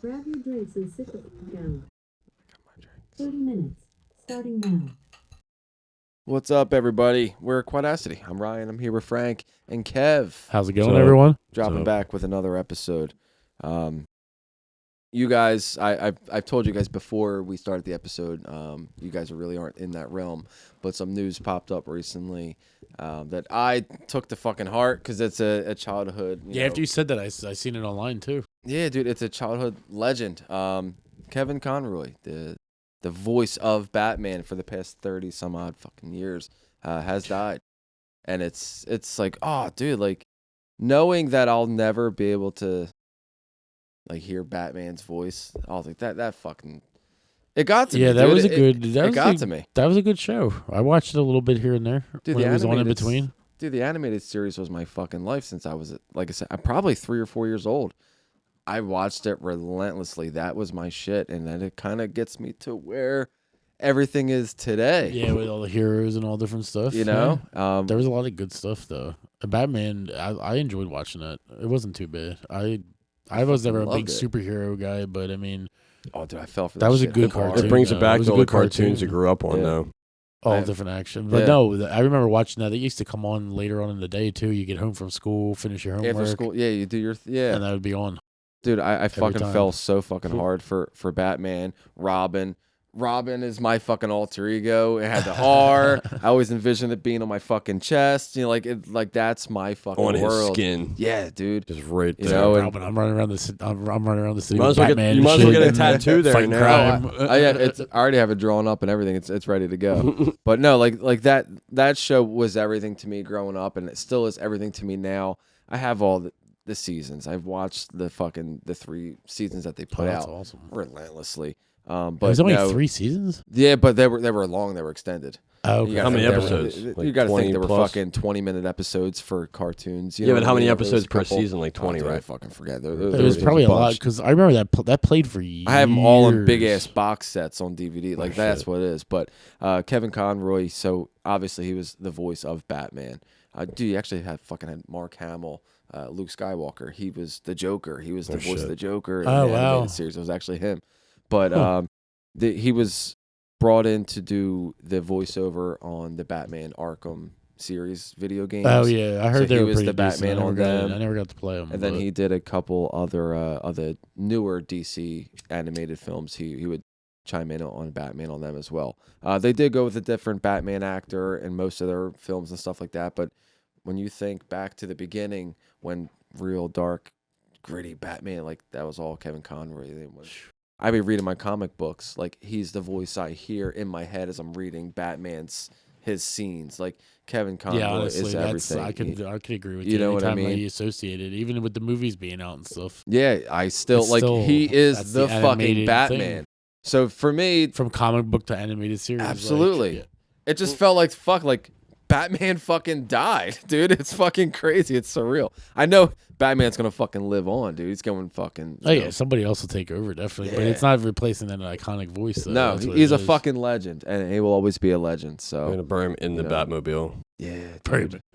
Grab your drinks and sit down. 30 minutes, starting now. What's up, everybody? We're Quadacity. I'm Ryan. I'm here with Frank and Kev. How's it going, everyone? Dropping back with another episode. You guys, I've told you guys before we started the episode, you guys really aren't in that realm, but some news popped up recently that I took to fucking heart because it's a childhood. After you said that, I seen it online too. Yeah, dude, it's a childhood legend. Kevin Conroy, the voice of Batman for the past 30 some odd fucking years, has died. And it's like, oh, dude, like knowing that I'll never be able to like hear Batman's voice, I was like, that fucking, it got to me. Yeah, that dude. was a good. It got to me. That was a good show. I watched it a little bit here and there. Dude, when it was on in between. Dude, the animated series was my fucking life since I was, like I said, I'm probably 3 or 4 years old. I watched it relentlessly. That was my shit, and then it kind of gets me to where everything is today. Yeah, with all the heroes and all different stuff. You know, there was a lot of good stuff though. Batman, I enjoyed watching that. It wasn't too bad. I was never a big superhero guy, but I mean, oh, dude, I fell for that. That was a shit good hard. cartoon. It brings it back was to a all the good cartoons cartoon. you grew up on, though. All different action. But no, I remember watching that. They used to come on later on in the day too. You get home from school, finish your homework. After school, yeah, you do your and that would be on. Dude, I fucking time. fell so fucking hard for Batman. Robin is my fucking alter ego. It had the R. I always envisioned it being on my fucking chest. You know, like that's my fucking On world. his skin. Yeah, dude. Just right there. You know, and Robin, I'm running around the city. You might with as well Batman you might as and well get a shit tattoo there fighting now. crime. I already have it drawn up and everything. It's ready to go. But no, like that show was everything to me growing up, and it still is everything to me now. I have all the seasons. I've watched the 3 seasons that they put out awesome. relentlessly. But it was only 3 seasons. Yeah, but they were long. They were extended. Oh, okay. How many episodes? You got to think they were plus? fucking 20-minute episodes for cartoons. You Yeah, know but how many There was episodes a per couple- season? Like 20, dude, I right? fucking forget. It was probably a lot because I remember that played for years. I have them all in big ass box sets on DVD. Like that's what it is. But Kevin Conroy, so obviously he was the voice of Batman. Dude, he actually had Mark Hamill, Luke Skywalker. He was the Joker. He was the voice of the Joker in the animated series. It was actually him. But he was brought in to do the voiceover on the Batman Arkham series video games. Oh yeah, I heard they he were was pretty the Batman on them. I never got to play them. And then he did a couple other newer DC animated films. He would chime in on Batman on them as well. They did go with a different Batman actor in most of their films and stuff like that. But when you think back to the beginning, when real dark, gritty Batman, like that was all Kevin Conroy. I'd be reading my comic books, like he's the voice I hear in my head as I'm reading his scenes. Like Kevin Conroy honestly, is everything. I could agree with you. You know what I mean? He associated, even with the movies being out and stuff. Yeah, I still he is the fucking Batman. Thing. So for me, from comic book to animated series, absolutely, it just felt like Batman fucking died, dude. It's fucking crazy. It's surreal. I know Batman's gonna fucking live on, dude. He's going fucking. Yeah, somebody else will take over definitely, but it's not replacing that iconic voice. Though. No, he's a fucking legend, and he will always be a legend. So I'm gonna bury him in the Batmobile. Yeah,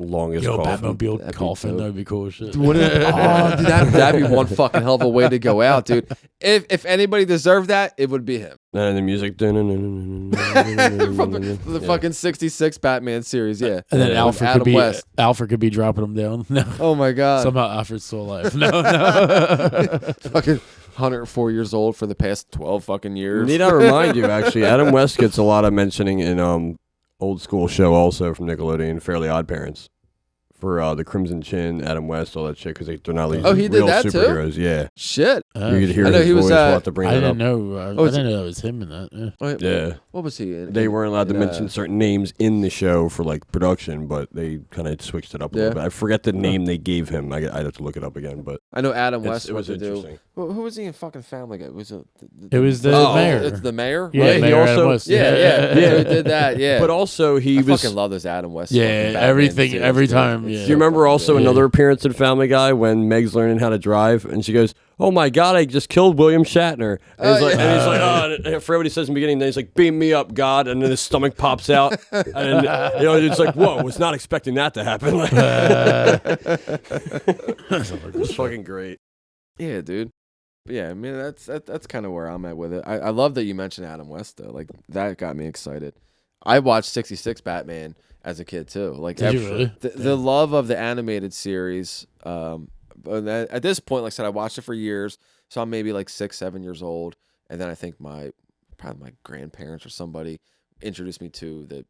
Longest coffin. Batmobile coffin. That'd be cool as shit. Dude, that'd be one fucking hell of a way to go out, dude. If anybody deserved that, it would be him. And the music. From the fucking 66 Batman series, yeah. And then Adam West. Alfred could be dropping him down. No. Oh my god. Somehow Alfred's still alive. No. Fucking 104 years old for the past 12 fucking years. Need I remind you, actually, Adam West gets a lot of mentioning in old school show also from Nickelodeon, Fairly Odd Parents. For the Crimson Chin, Adam West, all that shit, because they're not like he did real that superheroes. too? Yeah. Shit. You could hear I know his he was, voice. We'll have to bring I that didn't up. know. I didn't know it was him in that. Yeah. What was he in? They weren't allowed to mention certain names in the show for like production, but they kind of switched it up a little bit. I forget the name they gave him. I'd have to look it up again, but I know Adam West it was to do. interesting. Who was he in fucking Family Guy? It was the mayor. It's the mayor? Yeah, right? Mayor he also Adam West. Yeah. So he did that, yeah. But also I fucking love those Adam West. Yeah, everything, every time. Yeah. Do you remember also another appearance in Family Guy when Meg's learning how to drive and she goes, "Oh my God, I just killed William Shatner." And he's like, and I forget what he says in the beginning. Then he's like, "Beam me up, God," and then his stomach pops out, and it's like, "Whoa, was not expecting that to happen." It's fucking great. Yeah, dude. Yeah, I mean that's kind of where I'm at with it. I love that you mentioned Adam West though. Like that got me excited. I watched 66 Batman as a kid too. Like Did you really? The love of the animated series. But at this point, like I said, I watched it for years, so I'm maybe like 6, 7 years old, and then I think probably my grandparents or somebody introduced me to the.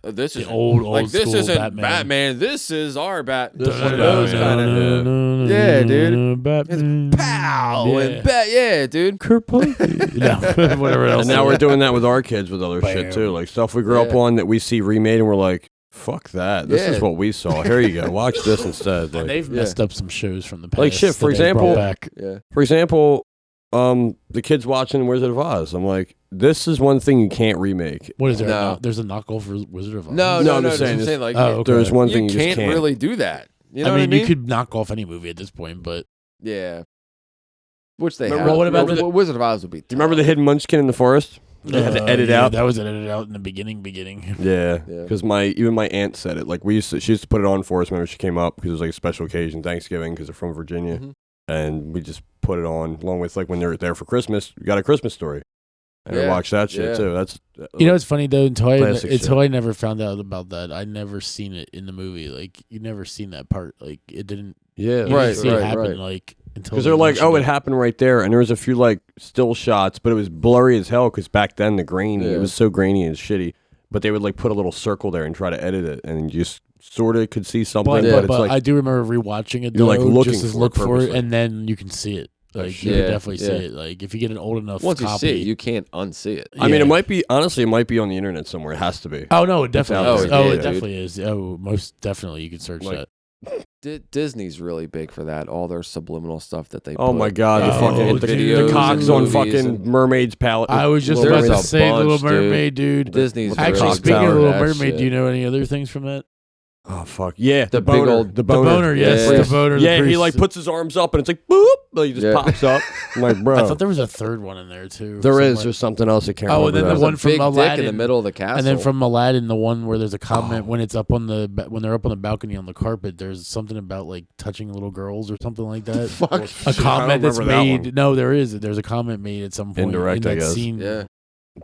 This is old like this school isn't Batman. This is our Bat. This is One of those kinda, yeah, dude. Batman. Pow and yeah, dude. Kerplunk. No, whatever else. And now we're doing that with our kids with other Bam. shit too, like stuff we grew up on that we see remade, and we're like, "Fuck that! This is what we saw. Here you go. Watch this instead." Like, and they've messed up some shows from the past. Like shit. For that they brought example, back. For example, the kids watching Wizard of Oz. I'm like, this is one thing you can't remake. What is there? No. There's a knockoff for Wizard of Oz. No, I'm just saying like okay. There's one you thing you can't just can't really do that. You know I mean, what I mean? you could knock off any movie at this point, but Yeah. Which they Remember- have. what about Well, Wizard of Oz would be. Do you remember the hidden munchkin in the forest? They had to edit yeah, out. That was edited out in the beginning. Yeah, Yeah. because even my aunt said it. Like she used to put it on for us whenever she came up because it was like a special occasion, Thanksgiving, because they're from Virginia, and we just put it on along with like when they're there for Christmas. We got A Christmas Story, and I watched that shit too. That's You know, it's funny though. Classic shit. Until I never found out about that, I never seen it in the movie. Like you never seen that part. Like it didn't. yeah, You didn't Right, see it happen. right. Like until Because they're like, oh, it happened right there, and there was a few like still shots, but it was blurry as hell because back then it was so grainy and shitty. But they would like put a little circle there and try to edit it, and you just sort of could see something. But, But it's but like I do remember rewatching it. You're, like, though, looking just to for it look for it, purposely. and then you can see it. Like you Yeah, can definitely see yeah. it. Like if you get an old enough Once copy, you see it, you can't unsee it. I mean, Yeah. it might be honestly, it might be on the internet somewhere. It has to be. Oh no, it definitely. out Is. there. Oh, Yeah, it dude. definitely is. Oh, most definitely, you can search Like, that. Disney's really big for that. All their subliminal stuff that they. Oh put. my god, the Oh, fucking dude. the cocks on movies fucking and- mermaids palette. I was just There's about to a say Little bunch, dude. Mermaid, dude. Disney's Actually, really speaking big of for Little that Mermaid, shit. do you know any other things from that? Oh fuck yeah, The big old- The boner, yes, Yeah. the boner. the Yeah, he priest. like puts his arms up and it's like boop, like he just Yeah. pops up. I'm like, bro, I thought there was a third one in there too. there is. somewhere. There's something else I can't Oh, remember. and then that. the one from big dick in the Aladdin. middle of the castle. And then from Aladdin, the one where there's a comment Oh. when it's up on when they're up on the balcony on the carpet. There's something about like touching little girls or something like that. Fuck. A Shit, I comment don't that's remember that made. one. No, there is. There's a comment made at some point Indirect, in I that guess. scene. Yeah.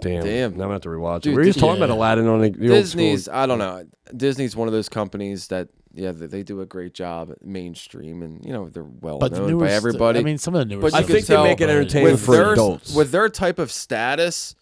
Damn. Damn. Now I'm gonna have to rewatch Dude, it. We were just talking yeah. about Aladdin on the old Disney's. school. I don't know. Disney's one of those companies that they do a great job at mainstream, and they're well But the known newer by everybody. I mean, some of the newer. But stuff you can is tell they make it but- entertaining with for their adults. with their type of status,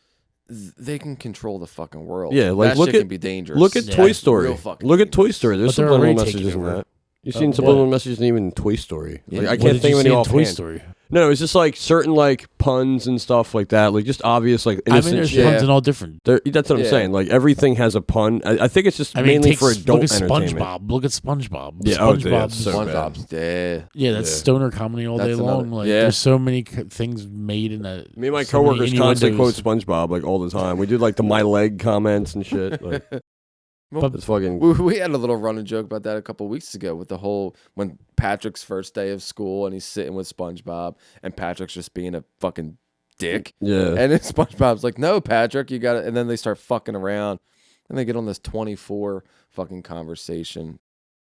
they can control the fucking world. Yeah, like, that look shit at- can be dangerous. Look at Yeah. Toy Story. Real fucking Look at Toy Story. There's But they're subliminal already messages taking in over. that. You've seen What? subliminal messages even in Toy Story. Yeah. Like, I What can't did think you of see any in Toy offhand. Story? No, it's just like certain like puns and stuff like that. Like just obvious like I mean, innocent there's shit. puns and all different. That's what I'm Yeah. saying. Like everything has a pun. I think it's just I mean, mainly for adult look at entertainment. SpongeBob. Look at SpongeBob. Yeah, oh, yeah, SpongeBob's so bad. SpongeBob's dead. yeah, that's Yeah. stoner comedy all day That's long. another- Like, yeah. there's so many things made in that. Me and my so many coworkers constantly quote innuendos. SpongeBob like all the time. We do like the my leg comments and shit. Like, it's fucking. We had a little running joke about that a couple weeks ago with the whole when Patrick's first day of school and he's sitting with SpongeBob and Patrick's just being a fucking dick. Yeah. And then SpongeBob's like, "No, Patrick, you got it." And then they start fucking around, and they get on this 24 fucking conversation.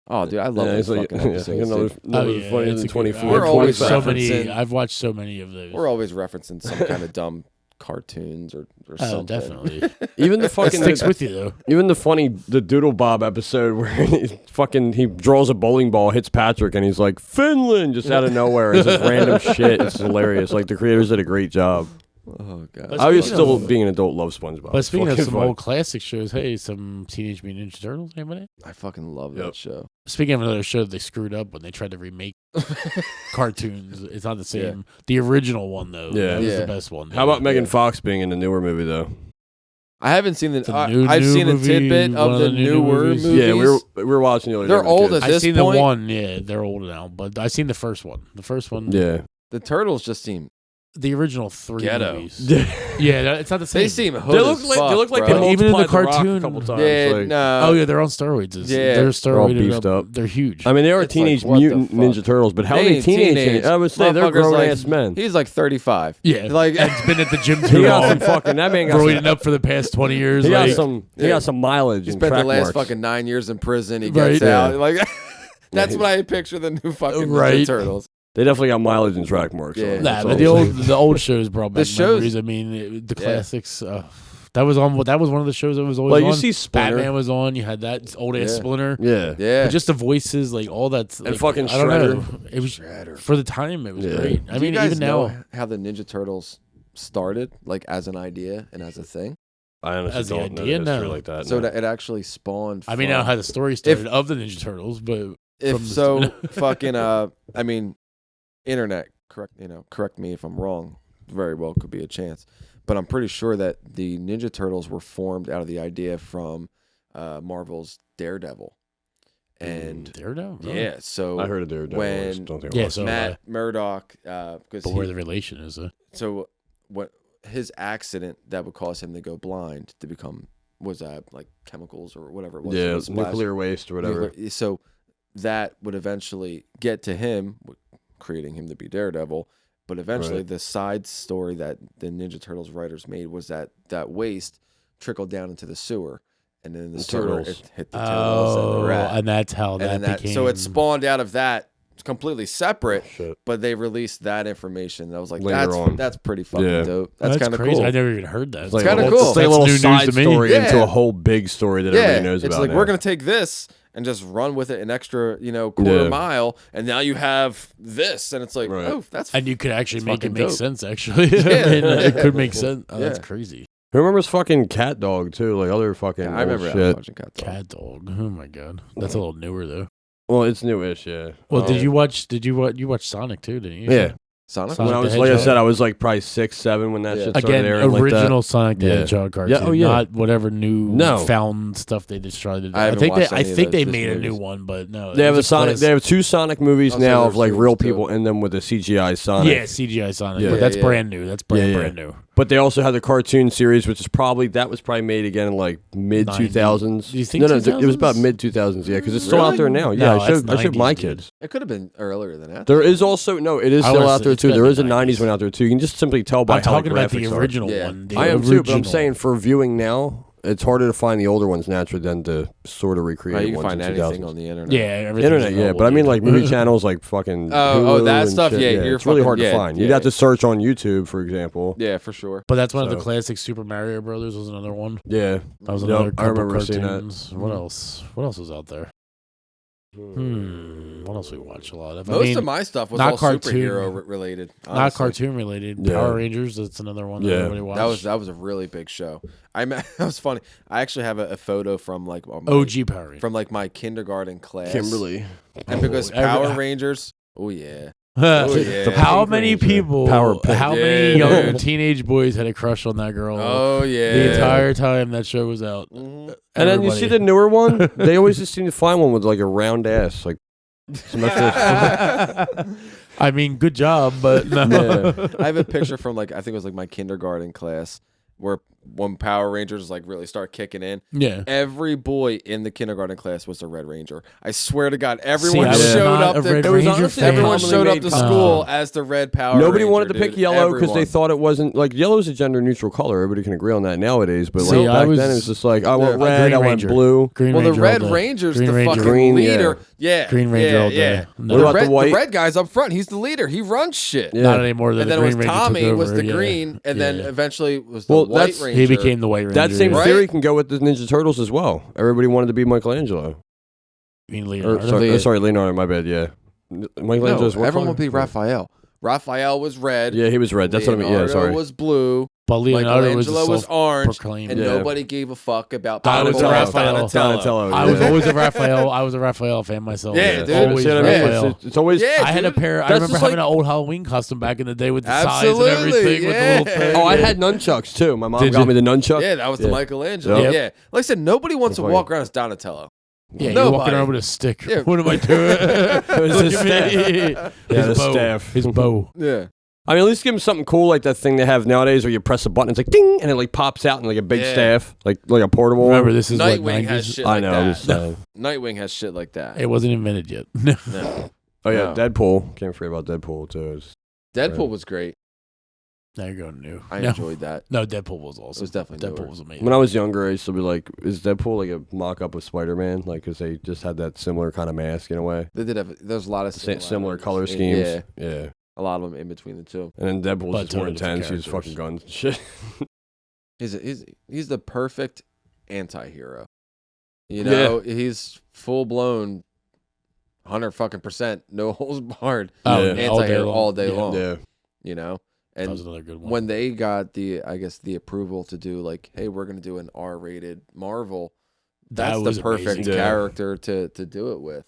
Oh, dude, I love Yeah, those it's like, fucking episodes. another, dude. another yeah, funny it's than a good- 24. We're always so 25. many. referencing- I've watched so many of those. We're always referencing some kind of dumb cartoons or Oh, something. definitely. Even the It fucking sticks with you though. Even the Doodle Bob episode where he draws a bowling ball, hits Patrick, and he's like Finland just out of nowhere. It's just random shit. It's hilarious. Like the creators did a great job. Oh god. But I was speaking still of- being an adult, love SpongeBob. But It's speaking of fucking some funny. old classic shows, hey, some Teenage Mutant Ninja Turtles. Anybody? I fucking love Yep. that show. Speaking of another show that they screwed up when they tried to remake cartoons, it's not the same. The original one though, Yeah. that was Yeah. the best one. How about Megan Yeah. Fox being in the newer movie though? I haven't seen The new I've seen a movie, tidbit one of of the the new newer movies. movies. Yeah, we were watching the other day. They're with the old kids. as I this seen point- the one. Yeah, they're old now, but I seen the first one. The first one. Yeah. The turtles just seem The original three Ghetto. movies. Yeah, it's not the same. they seem hood They look as like fuck, they look like bro. they But even in the multiplied Rock cartoon- a couple times. Yeah, like, no. Oh yeah, they're on steroids. Yeah. They're all steroided beefed up. They're huge. I mean, they are It's like, Teenage what the Mutant fuck? Ninja Turtles, but how They many ain't teenage? teenage. I would say they're Motherfucker's grown like- ass men. He's like 35. yeah, Like it's been at the gym He too got some long. fucking. That man got Roiding some. up for the past 20 years. He got like, some. He Yeah. got some mileage. he and spent the track last marks. fucking 9 years in prison. He Right. gets out. Yeah. Like that's he- what I picture the new fucking Right. Ninja Turtles. They definitely got mileage and track marks. Yeah. on. Nah, That's but all. the old shows brought back The shows- memories. I mean, the classics. That was one of the shows that was always Like, on. you see Splinter. Batman was on. You had that old ass Yeah. Splinter. Yeah. Yeah. But just the voices, like all that, And fucking I don't know. Shredder. It was for the time. It was Yeah. great. I Do mean, you guys even know now, how the Ninja Turtles started, like as an idea and as a thing? I honestly As the don't know idea, the history no. like that. So no. that it actually spawned. I mean, now from- how the story started of the Ninja Turtles, but if from the- so, fucking. I mean, internet. Correct me if I'm wrong. Very well could be a chance, but I'm pretty sure that the Ninja Turtles were formed out of the idea from Marvel's Daredevil, and Daredevil. yeah. So I heard of Daredevil. I just when don't think Yeah, I watched so- it. Matt Murdock, because But where the relation is, so what his accident that would cause him to go blind to become was like chemicals or whatever it was. Yeah, it was splashed. nuclear waste or whatever. So that would eventually get to him, creating him to be Daredevil. But eventually, Right. the side story that the Ninja Turtles writers made was that waste trickled down into the sewer, and then the sewer turtles. it hit the turtles and the rat. and that's how And that then became. so it spawned out of that completely separate, Shit. but they released that information. And I was like, Later on. that's pretty fucking Yeah. dope. That's kind of crazy. cool. I never even heard that. It's like kinda a- cool. It's like a That's little new news side to me. story into Yeah. a whole big story that everybody knows it's about. like now. we're gonna take this and just run with it an extra, quarter Yeah. mile, and now you have this, and it's like, Right. oh, that's And you could actually It's make it fucking make dope. sense. Actually, Yeah. I mean, it could make sense. Oh, that's Yeah. crazy. Who remembers fucking Cat Dog too? Like other fucking I remember old that shit. watching Cat Dog. Cat Dog. Oh my god, that's a little newer though. Well, it's newish, yeah. Well, Oh. you watch Sonic too? Didn't you? Yeah. Sonic. Sonic When I the was like I Hedgehog? said, I was like probably 6, 7 when that Yeah. shit started Again, airing original like Sonic the Yeah. Hedgehog cartoon, Yeah, oh, yeah. not whatever new No. found stuff they just tried to do. I haven't think watched I any of think those, they just made a new movies. one, but no. that. They it have a was Sonic. class- They have 2 Sonic movies I'll say now there's of like 2 real too. people in them with a CGI Sonic. Yeah, CGI Sonic, Yeah. but that's Yeah. brand new. That's brand Yeah. brand new. But they also have the cartoon series, which is probably made again in like mid 2000s. Do you think No, it was about 2000s? mid 2000s. Yeah, because it's still Really? out there now. No, Yeah, I that's showed my 90s, dude. kids. It could have been earlier than that. There is also it is I still wanna out say there it's too. gotta There be is a 90s 90s. one out there too. You can just simply tell by I'm how talking the about the graphics are. original Yeah. one. The I am too, but I'm original. saying for viewing now, it's harder to find the older ones naturally than to sort of recreate Right, you can ones find in anything 2000s. on the internet. Yeah, everything's Internet, yeah, available, but I mean dude. like movie channels like fucking Oh, Hulu that and stuff, shit. yeah, you're it's really hard fucking- to yeah, find. You'd yeah. have to search on YouTube, for example. Yeah, for sure. But that's one of the So- classic Super Mario Brothers was another one. Yeah, That was Yep, another I couple remember seeing that. cartoons. What else? What else was out there? What else we watch a lot of? Most of my stuff was not all cartoon. superhero related. not honestly. cartoon related. Yeah. Power Rangers. That's another one that Yeah. everybody watched. That was a really big show. That was funny. I actually have a photo from like my, OG Power Rangers. from like my kindergarten class. Kimberly. And because Every- Power Rangers. Oh yeah. Oh, yeah. How Pink many Ranger. people? Power Pink. How Yeah, many young dude. teenage boys had a crush on that girl? Oh yeah. The entire time that show was out. Mhm. And then you see the newer one. They always just seem to find one with like a round ass, like. I mean, good job, but no. Yeah. I have a picture from like I think it was like my kindergarten class where when Power Rangers like really start kicking in, Yeah. every boy in the kindergarten class was a Red Ranger. I swear to God, everyone I was showed not up. a Red It was Ranger honestly, fan. everyone Commonly showed up made to costume. school as the Red Power Nobody Ranger, wanted to pick dude. yellow because they Everyone. thought it wasn't like yellow's a gender neutral color. Everybody can agree on that nowadays, but See, like I back was- then it was just like I want Yeah. red, Green I want Ranger. blue. Green Well, the Ranger Red all day. Ranger's Green the Ranger. fucking Green, leader. Yeah. Green Ranger yeah, all day. yeah. No. What about the The white? red guy's up front. He's the leader. He runs shit. Yeah. Not anymore. And the then it Green was Ranger Tommy took was over, the yeah. green, and then Yeah. eventually was the Well, White that's- Ranger. He became the White Ranger. That same Right? theory can go with the Ninja Turtles as well. Everybody wanted to be Michelangelo. I mean, Or, Leonardo. sorry, Leonardo. My bad. Yeah, Michelangelo's No, what everyone color? would be Raphael. Raphael was red. Yeah, he was red. That's what I mean. Yeah, Leonardo sorry. was blue. But Leonardo was Michelangelo was orange, proclaimed. and Yeah. nobody gave a fuck about I was a Donatello. Raphael. Donatello. I was yeah. always a Raphael. I was a Raphael fan myself. Yeah, dude. Always See what I mean? Raphael. It's always. Yeah, I had a dude. pair. I That's remember just having like- an old Halloween costume back in the day with the size Absolutely, and everything with the yeah. little thing. Oh, I had nunchucks too. My mom Did got you? me the nunchuck. Yeah, that was the Yeah. Michelangelo. Yep. Yeah, like I said, nobody wants to Funny. walk around as Donatello. Yeah, you're walking Nobody. around with a stick. Yeah. What am I doing? It was Look his at me. staff. Yeah, the bow. staff. His bow. Yeah, I mean, at least give him something cool like that thing they have nowadays where you press a button, it's like ding, and it like pops out in like a big Yeah. staff, like a portable Remember, one. this is like Nightwing has 90s. shit I like know. I'm that. just saying. Nightwing has shit like that. It wasn't invented yet. No. Oh yeah, No. Deadpool. Can't forget about Deadpool too. Deadpool Right. was great. Now you're going new. I No. enjoyed that. No, Deadpool was awesome. It was definitely Deadpool newer. was amazing. When I was younger, I used to be like, is Deadpool like a mock-up of Spider-Man? Like, because they just had that similar kind of mask in a way. They did have. There's a lot of Similar color schemes. Yeah. A lot of them in between the two. And then Deadpool's But just more totally different intense. He uses fucking characters. guns and shit. He's the perfect anti-hero. You know, he's full blown 100% no holds barred Oh, Yeah. yeah, anti-hero all day Yeah. long. Yeah. You know, That was and another good one. when they got the approval to do like, hey, we're gonna do an R-rated Marvel, That that's was the perfect amazing. Yeah. character to do it with.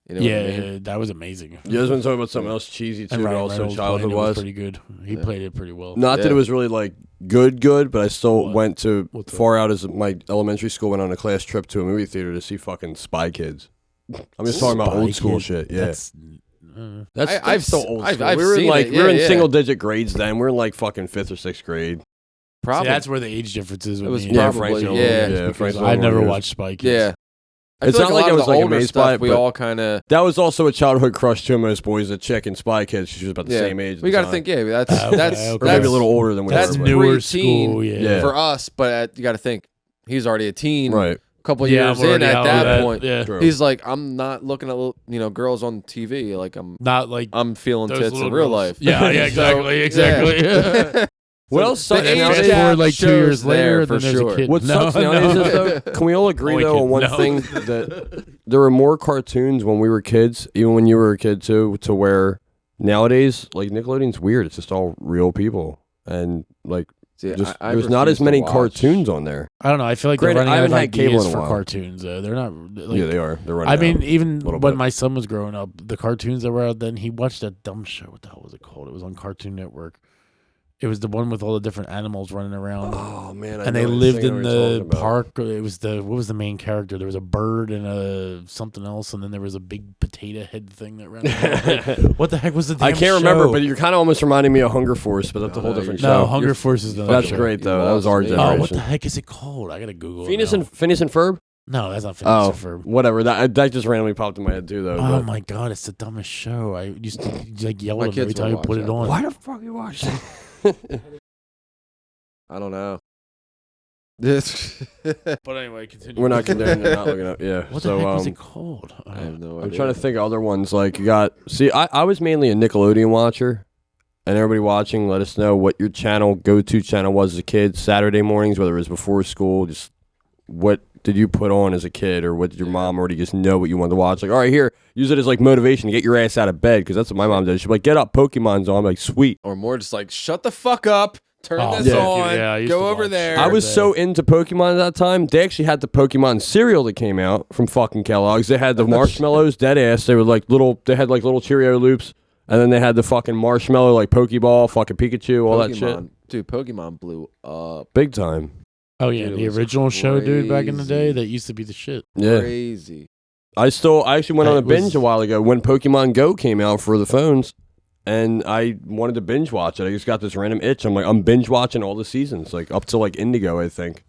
You know what I mean? that was amazing. You guys want to talk about something else cheesy too, And but Ryan also Reynolds childhood playing it was? pretty good. He Yeah. played it pretty well. Not that Yeah. it was really like good, but I still What? went to What's far out as my elementary school went on a class trip to a movie theater to see fucking Spy Kids. I'm just talking about Spy old school Kid. shit. Yeah, That's, I've still s- old I've- school. I've we were in seen like it. we were in Yeah, yeah. single digit grades then. We're in like fucking 5th or 6th grade. Probably. See, that's where the age difference is with It was me. Yeah, probably Frank's yeah. Yeah, Frank's I've never Years. watched Spy Kids. Yeah. I It's feel not like like a I lot was of the like older amazed by stuff it, we but- all kind of That was also a childhood crush to him as boys. A chick in Spy Kids. She was about the yeah. same age. at We the got to time. think, yeah, that's Okay, that's okay. or that's maybe a little older than we that's were. newer pre-teen school. Yeah. for us, but you got to think he's already a teen. Right. A couple Yeah, years I'm already in at out that of point, Yeah. True. he's like, I'm not looking at girls on TV. Like Not like I'm feeling those tits little in real girls. life. Yeah, yeah, So, exactly. yeah. What else sucks the age nowadays? Fast gap forward like 2 years shows later, there and then for there's sure. a kid. What no, sucks nowadays no. is though, can we all agree Only though kid, on one no. thing that there were more cartoons when we were kids, even when you were a kid too, to where nowadays like Nickelodeon's weird. It's just all real people and like See, just I there's not as refuse to many watch- cartoons on there. I don't know. I feel like Granted, they're I running out of haven't had cable ideas in a for while. cartoons. They're not. Like, Yeah, they are. They're running. I mean, out. even little when bit. my son was growing up, the cartoons that were out then, he watched that dumb show. What the hell was it called? It was on Cartoon Network. It was the one with all the different animals running around. oh man, I And know they what lived you're in talking the about. park. It was what was the main character? There was a bird and a something else, and then there was a big potato head thing that ran around. What the heck was the damn I can't remember, show? but you're kind of almost reminding me of Hunger Force, but that's a whole No, different No, show. Hunger Force is the That's show. great though. You That was our lost me. generation. Oh, what the heck is it called? I gotta Google Phineas it now. and Ferb? No, that's not Phineas Oh, and Ferb. whatever. That just randomly popped in my head too, though. Oh but- my god, it's the dumbest show. I used to like yell My at him every kids will time I watch put it that. on. Why the fuck you watch that? I don't know. But anyway, continue. We're not condemning not looking up. Yeah. What so the heck was it called? I have no idea. I'm trying to think of other ones. Like you got. See, I was mainly a Nickelodeon watcher, and everybody watching, let us know what your go-to channel was as a kid. Saturday mornings, whether it was before school, just what did you put on as a kid, or what did your mom already just know what you wanted to watch? Like, all right, here, use it as like motivation to get your ass out of bed, because that's what my mom did. She'd be like, get up, Pokemon's on. I'm like, sweet. Or more just like, shut the fuck up, turn Oh, this yeah. on, Yeah, I used go to over watch- there. I was bed. so into Pokemon at that time. They actually had the Pokemon cereal that came out from fucking Kellogg's. They had the marshmallows, dead ass. They were like they had like little Cheerio loops, and then they had the fucking marshmallow, like Pokeball, fucking Pikachu, all that shit. Dude, Pokemon blew up. Big time. Oh yeah, Dude, it the was original show, dude, back in the day, crazy. that used to be the shit. Yeah. Crazy. I actually went on a It was- binge a while ago when Pokemon Go came out for the phones, and I wanted to binge watch it. I just got this random itch. I'm binge watching all the seasons, like up to like Indigo, I think,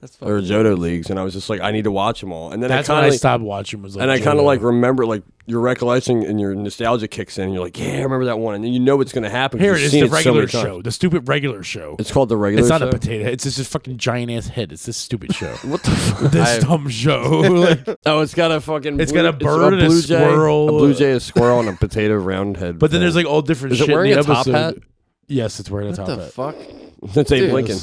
That's or fucking Johto leagues, and I was just like, I need to watch them all. And then That's I when kind I of stopped watching. Was like, and I kind of Johto. like remember like your recollection and your nostalgia kicks in. And you're like, yeah, I remember that one, and then you know what's gonna happen. 'cause Here you've it is, seen the so regular many times. show, the stupid regular show. It's called the regular. It's not show? a potato head. It's just a fucking giant ass head. It's this stupid show. What the fuck? This dumb show. Like, Oh, it's got a fucking. It's got a bird and a blue jay, squirrel. a blue jay, a squirrel, and a potato round head. but then thing. there's like all different Is it shit wearing in the a top episode. hat? Yes, it's wearing a What top the hat. fuck? That's Abe Dude. Lincoln.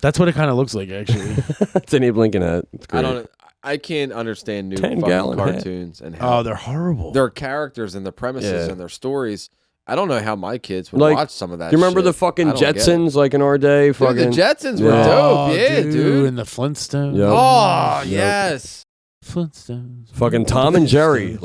That's what it kind of looks like, actually. That's an Abe Lincoln hat. It's great. I can't understand new 10 fucking gallon hat. cartoons and how Oh, they're horrible. their characters and their premises Yeah. and their stories. I don't know how my kids would Like, watch some of that. Do you remember shit. the fucking I don't get it. Jetsons, like in our day? Dude, Fucking the Jetsons were Yeah. dope. Yeah, dude. And the Flintstones. Yep. Oh, Yep. yes. Flintstones. fucking Tom and Jerry.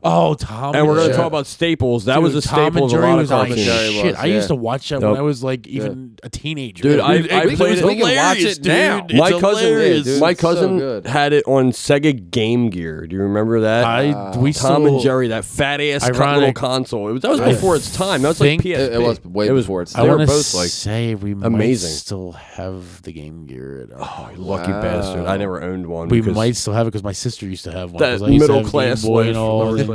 Oh, Tom. And we're gonna Jerry. talk about staples. That Dude, was a Tom staple and of a Jerry lot of was my Tom and Jerry cartoons. shit. was, I used yeah. to watch that Nope. when I was like even a teenager. Dude, I It played was it- We can watch hilarious, it now. dude. My It's cousin, hilarious. dude. my It's so cousin good. had it on Sega Game Gear. Do you remember that? We Tom still, and Jerry, that fat ass cut little Ironic. console. That was I before its time. That was like think- PSP. It was way before its I They were want to both like say we might amazing. still have the Game Gear. At our house. lucky Wow. bastard. I never owned one. We because might still have it because my sister used to have one. that 'cause I used to middle have class Game Boy life. and all. lower and-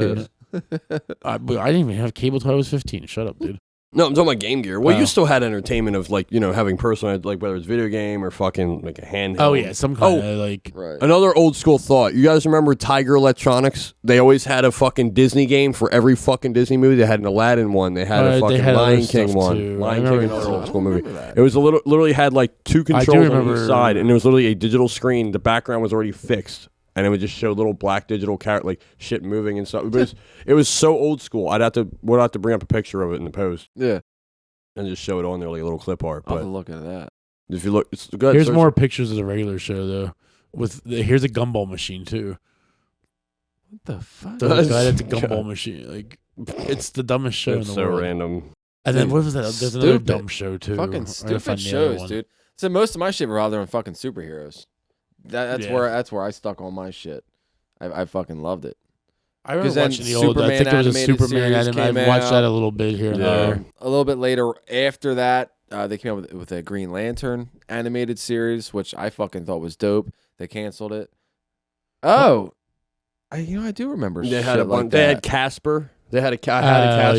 class. I didn't even have cable till I was 15. Shut up, dude. No, I'm talking about Game Gear. Well, Oh. you still had entertainment of like, having personalized, like whether it's video game or fucking like a handheld. Oh yeah, some kind of like. Right. Another old school thought. You guys remember Tiger Electronics? They always had a fucking Disney game for every fucking Disney movie. They had an Aladdin one. They had a They fucking had other Lion King stuff, one. too. Lion I King, remember another that. old school I don't movie. remember that. It was literally had like 2 controls on remember- each side, and it was literally a digital screen. The background was already fixed. And it would just show little black digital like shit moving and stuff. It was so old school. We'd have to bring up a picture of it in the post Yeah. and just show it on there like a little clip art. I'll But have to look at that. if you look, it's good. Here's more pictures of the regular show though. Here's a gumball machine too. What the fuck? The That's- guy that's a gumball machine. Like it's the dumbest show It's in the so world. random. And then what was that? There's another Stupid. dumb show too. I Fucking gotta stupid find the other shows, one. dude. So most of my shit revolved around fucking superheroes. That's Yeah. where I stuck all my shit. I fucking loved it. I remember 'Cause then watching the old. I Superman think there was a animated Superman series anime. I've came watched out. that a little bit here and Yeah. there. A little bit later after that, they came out with a Green Lantern animated series, which I fucking thought was dope. They canceled it. Oh, I do remember. They had shit a bunch. like They had that. Casper. I had a Casper.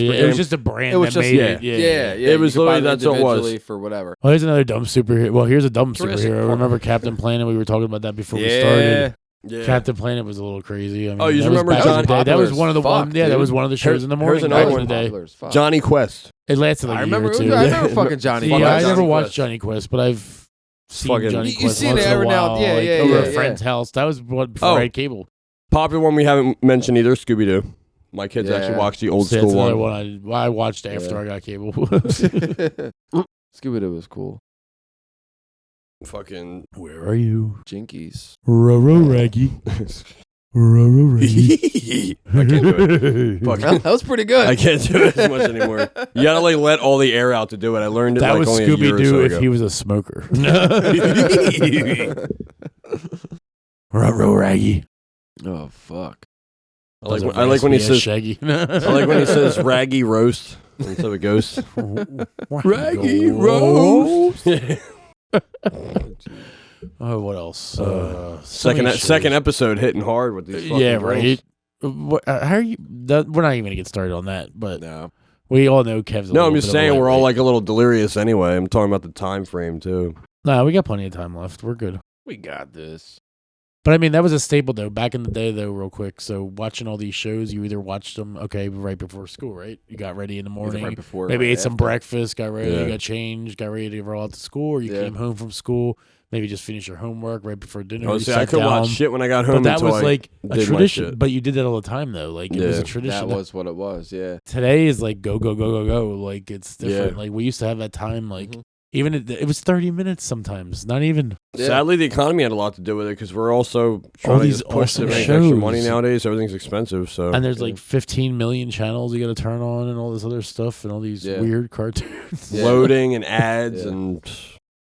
Yeah, it game. was just a brand It was that just- made yeah. it. Yeah. It was you could buy literally- them that's what it was. individually for whatever. Well, here's another dumb superhero. Well, here's a dumb Jurassic superhero. Park. Remember Captain Planet? We were talking about that before we started. Yeah. Captain Planet was a little crazy. I mean, Oh, you that was remember back in John- the day. That was Popular one of the as fuck, one. Yeah, that dude. was one of the shows in the morning another back in one. the day. Popular as fuck. Johnny Quest. It lasted like I a remember. year or two. I remember fucking Johnny. See, Fucking I Johnny never Quest. watched Johnny Quest, but I've seen Fucking- Johnny You Quest seen once it in a every now while, and- yeah, like, yeah, over yeah, a friend's yeah. house. That was before Oh. I had cable. Popular one we haven't mentioned either. Scooby Doo. My kids Yeah. actually watch the old So that's school another one. one I watched after Yeah. I got cable. Scooby Doo was cool. Fucking. Where are you? Jinkies. Roro Raggy. Roro Raggy. I can't do it. Fucking. That was pretty good. I can't do it as much anymore. You gotta like let all the air out to do it. I learned it That like was only a year Scooby or Doo so if ago. he was a smoker. Roro Raggy. Oh fuck. I like when he says Shaggy. I like when he says raggy roast instead of a ghost. Raggy roast. Oh, what else? Second episode hitting hard with these. Fucking Yeah, girls. right. How are you? We're not even gonna get started on that, but No. we all know Kev's. No, I'm just saying we're all like a little delirious anyway. I'm talking about the time frame too. Nah, we got plenty of time left. We're good. We got this. But I mean, that was a staple though. Back in the day, though, real quick. So watching all these shows, you either watched them, right before school, right? You got ready in the morning, Right before, maybe right ate some after. breakfast, got ready, Yeah. got changed, got ready to roll out to school, or you Yeah. came home from school, maybe just finish your homework right before dinner. Oh, you see, sat I could down. watch shit when I got home. But that until was I like a did my tradition. shit. But you did that all the time, though. Like it was a Yeah. tradition. That was what it was. Yeah. Today is like go go go go go. Like it's different. Yeah. Like we used to have that time. Like Mhm. even it was 30 minutes sometimes. Not even. Yeah. Sadly, the economy had a lot to do with it because we're also trying to these just push to awesome make extra shows. money nowadays. Everything's expensive, so And there's Yeah. like 15 million channels you got to turn on and all this other stuff and all these Yeah. weird cartoons. Yeah. loading and ads Yeah. and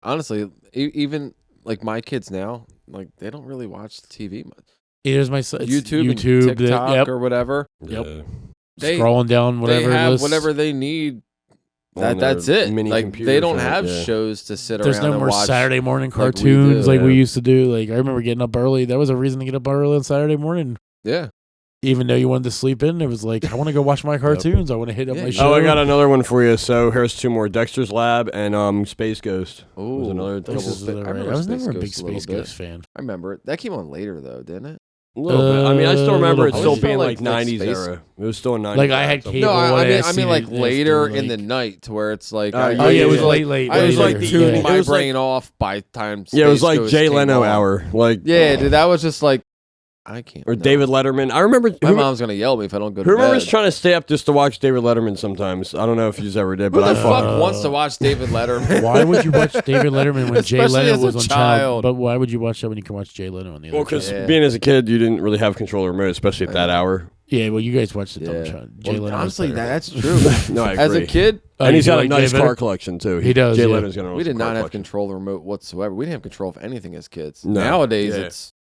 Honestly, even like my kids now, like they don't really watch TV much. Here's my son. YouTube, and the- TikTok yep. or whatever. Yep. yeah. They- Scrolling down whatever. they have lists. whatever they need. On That's their it. mini Like computer they don't thing, have yeah. shows to sit There's around no and more watch. Saturday morning like we do, cartoons like we yeah. used to do. Like I remember getting up early. That was a reason to get up early on Saturday morning. Yeah. Even though you wanted to sleep in, it was like I want to go watch my cartoons. I want to hit up Yeah, my you- show. Oh, I got another one for you. So here's two more: Dexter's Lab and Space Ghost. Oh, There's another This couple. is I right. remember I was Space never a big Ghost a little Space bit. Ghost fan. I remember it. That came on later though, didn't it? A little bit. I mean, I still remember it little still bit. being Like like 90s Space- era. It was still a 90s. Like, I era. had So- cable. No, what I mean, seen like it later after, in the like- night to where it's like, Oh, I yeah, it was usually- late. I was like later. tuning Yeah. my It was like- brain off by time. Yeah, it was Space like Ghost Jay came Leno on. hour, like Yeah, dude, that was just like I can't. or no. David Letterman. I remember. My who mom's gonna yell at me if I don't go to who remembers bed. trying to stay up just to watch David Letterman sometimes? I don't know if you ever did, Who but I the fucking. fuck wants to watch David Letterman? Why would you watch David Letterman when Jay Especially Leno as a was on child. But why would you watch that when you can watch Jay Leno on the other? Well, because Yeah. being as a kid, you didn't really have control of the remote, especially at that hour. yeah, well, you guys watched the dumb Yeah. child. Jay Well, Leno. was honestly, better. that's true. No, I As a agree. kid, Oh, And you he's got a like nice Jay car better? collection too. He does, Jay yeah. Leno's got a we nice did car not have collection. control of the remote whatsoever. We didn't have control of anything as kids. No. Nowadays, Yeah. it's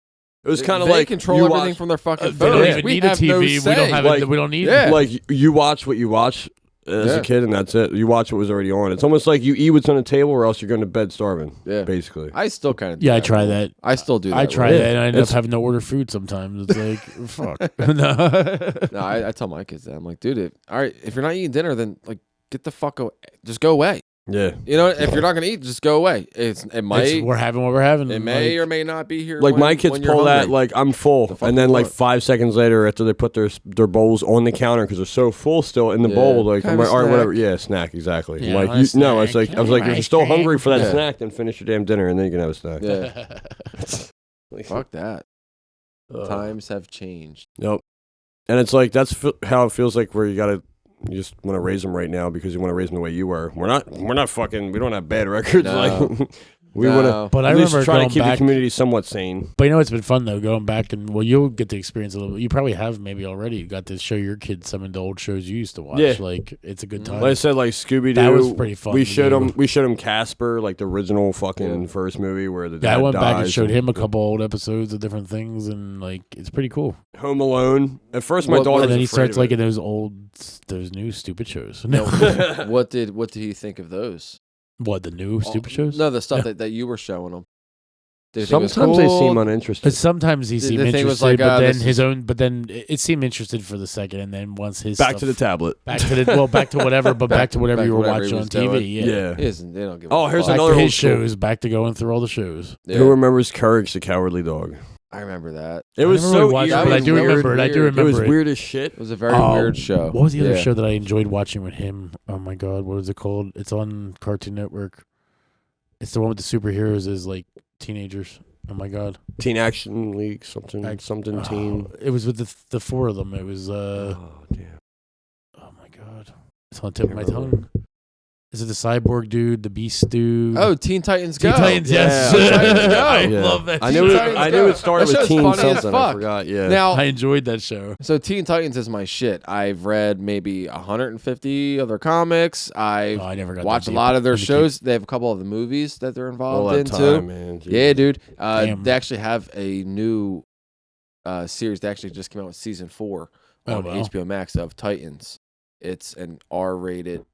It was kind of they like control you everything watch- from their fucking They phones. don't even we need a have no TV. We say. don't have Like, it. We don't need yeah. it. Like you watch what you watch as Yeah. a kid, and that's it. You watch what was already on. It's almost like you eat what's on the table, or else you're going to bed starving. Yeah. Basically. I still kind of Yeah, I try that. I still do that. I try with- that, and I end up It's- having to order food sometimes. It's like, fuck. No. No, I tell my kids that. I'm like, dude, all right, if you're not eating dinner, then like get the fuck away. Just go away. Yeah. You know, if you're not gonna eat, just go away. We're having what we're having. It may or may not be here. Like when, my kids when you're pull that hungry. like I'm full, and then like 5 seconds later, after they put their bowls on the counter because they're so full still in the bowl, like I'm like, all right, whatever, yeah, snack, exactly. Yeah, Like I was like, I was like, if you're still hungry for that snack, then finish your damn dinner, and then you can have a snack. Yeah, fuck that. Times have changed. Yep. And it's like that's how it feels like where you just want to raise them right now because you want to raise them the way you were. We're not fucking. We don't have bad records. No. Like we want to. But I at least remember try to going keep back, the community somewhat sane. But you know, it's been fun though going back and you'll get to experience a little bit. You probably have maybe already. You got to show your kids some of the old shows you used to watch. Yeah. Like it's a good time. Like I said, like Scooby Doo. That was pretty fun We to showed do. him Casper, like the original fucking first movie where the Yeah, I dad went back and dies showed him a couple old episodes of different things, and like it's pretty cool. Home Alone. At first, my daughter And then he was afraid starts of liking it. those new stupid shows. No. No, What did you think of those? what the new stupid shows? No, the stuff No. that you were showing them. Did you think it was Sometimes they cool? seem uninterested. But sometimes he seemed the thing interested, was like, but then this his own. But then it seemed interested for the second, and then once his Back stuff, to the tablet. back to whatever, but back to whatever you were whatever he watching was on TV. doing. Yeah. He isn't. They don't give. Oh, a here's fuck. Back another to old his school. shows. Back to going through all the shows. Yeah. Who remembers Courage the Cowardly Dog? I remember that. It was I never so watched it, eerie. but I was do weird, remember it. I do weird. It was remember it. weird as shit. It was a very weird show. What was the other Yeah. show that I enjoyed watching with him? Oh my god, what is it called? It's on Cartoon Network. It's the one with the superheroes as like teenagers. Oh my god, Teen Action League, something teen. It was with the four of them. It was Oh, damn. oh my god, it's on the tip of my tongue. Is it the cyborg dude, the beast dude? Oh, Teen Titans Go. Teen Titans, yes. Teen Titans Go. I Yeah. love that. I show. knew Titans it Go. started That with show's Teen funny as something. I fuck. forgot. Yeah. Now, I enjoyed that show. so Teen Titans is my shit. I've read maybe 150 other comics. I've I never got watched that a deep lot of their into shows. They have a couple of the movies that they're all involved that in time, too. man. Yeah, dude. Damn. They actually have a new series. They actually just came out with season 4 Oh, on wow. HBO Max of Titans. It's an R-rated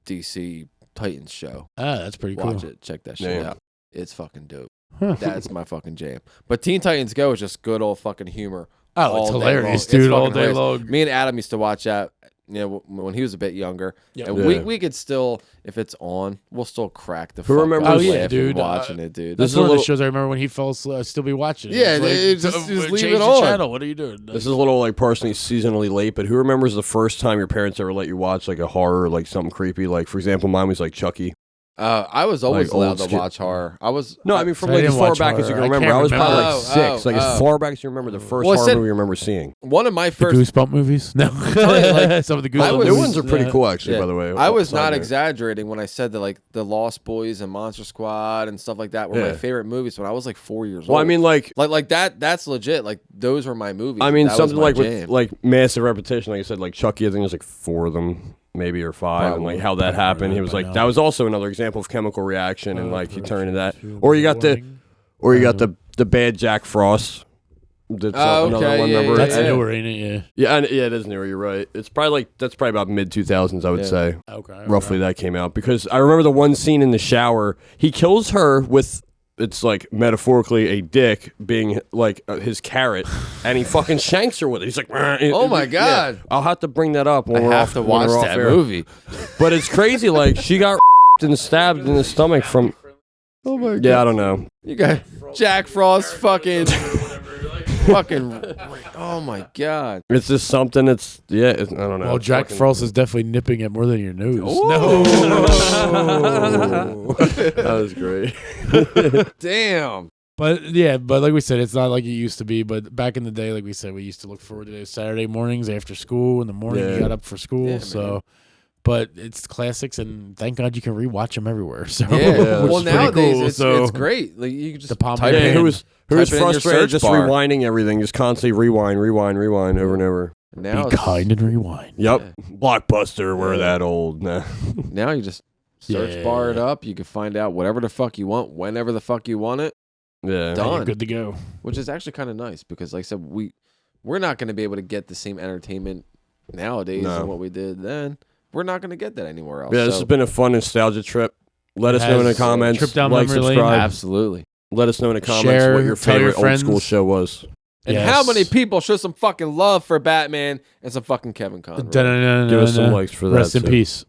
DC Titans show. Ah, that's pretty cool. Watch it. Check that shit Yeah. out. It's fucking dope. Huh. That's my fucking jam. But Teen Titans Go is just good old fucking humor. Oh, all it's day hilarious, long. dude, It's all fucking day hilarious. long. Me and Adam used to watch that, you know, when he was a bit younger. Yep. And Yeah. we could still, if it's on, we'll still crack the Who fuck remembers- up Oh, yeah, laughing dude. watching it, dude. That's This is one a of the little- shows I remember when he fell asleep. I'd still be watching it. Yeah, It's just change leave the it on. channel. What are you doing? This is a little like personally seasonally late, but who remembers the first time your parents ever let you watch like a horror, like something creepy? Like for example, mine was like Chucky. I was always Like allowed old to skit- watch horror. I was No, I mean from I like as didn't far watch back as you horror. can I remember. can't I was probably remember. like 6. Like as Oh. far back as you remember, the first Well, I horror said- movie you remember seeing. one of my The first. Goosebump movies? No. like, Some of the I Goosebump was- New movies. ones are pretty cool, actually. Yeah. By the way, I was Side not note. exaggerating when I said that like the Lost Boys and Monster Squad and stuff like that were my Yeah. favorite movies when I was like 4 years Well, old. I mean, like that that's legit. Like those were my movies. I mean, That was something my like jam. with like massive repetition, like I said, like Chucky. I think there's like 4 of them, maybe or 5, and Probably. like how that happened. He was by like now. that was also another example of chemical reaction, and like he turned into that. Or you got the bad Jack Frost. That's Oh, another okay, one. yeah, Remember? That's yeah. newer, ain't it? Yeah. Yeah, and, yeah, it is newer. You're right. It's probably like that's probably about mid 2000s, I would Yeah. say. Okay. Roughly that came out because I remember the one scene in the shower. He kills her with. It's like metaphorically a dick being like his carrot, and he fucking shanks her with it. He's like, Oh my God. I'll have to bring that up when I we're have off, to when watch we're off that air. movie. But it's crazy. Like she got and stabbed in the stomach from. Oh my Yeah, I don't know. You got Jack Frost fucking oh my God. It's just something. It's I don't know. Well, It's Jack fucking- Frost is definitely nipping it more than your nose. That was great. Damn. But yeah, but like we said, it's not like it used to be. But back in the day, like we said, we used to look forward to those Saturday mornings after school. In the morning, Yeah. you got up for school. Yeah, so, man. but it's classics, and thank God you can rewatch them everywhere. So, Yeah. which Well, is pretty nowadays cool. it's, So it's great. Like you can just The palm type of your in. Who was Type it in your frustrated search just bar. rewinding everything, just constantly rewind over and over. Now be it's- kind and rewind. Yep. Blockbuster, we're Yeah. that old. Nah. Now you just search Yeah. bar it up. You can find out whatever the fuck you want, whenever the fuck you want it, Yeah. And Done. you're good to go. which is actually kind of nice because, like I said, we're not going to be able to get the same entertainment nowadays No. than what we did then. We're not going to get that anywhere else. Yeah, this So- has been a fun nostalgia trip. Let It us know in the has, comments. trip down like, memory lane. subscribe. absolutely. Let us know in the comments Share, what your tell your favorite old school friends. show was. And Yes. how many people show some fucking love for Batman and some fucking Kevin Conroy? Give us some likes for that. Rest in too. peace.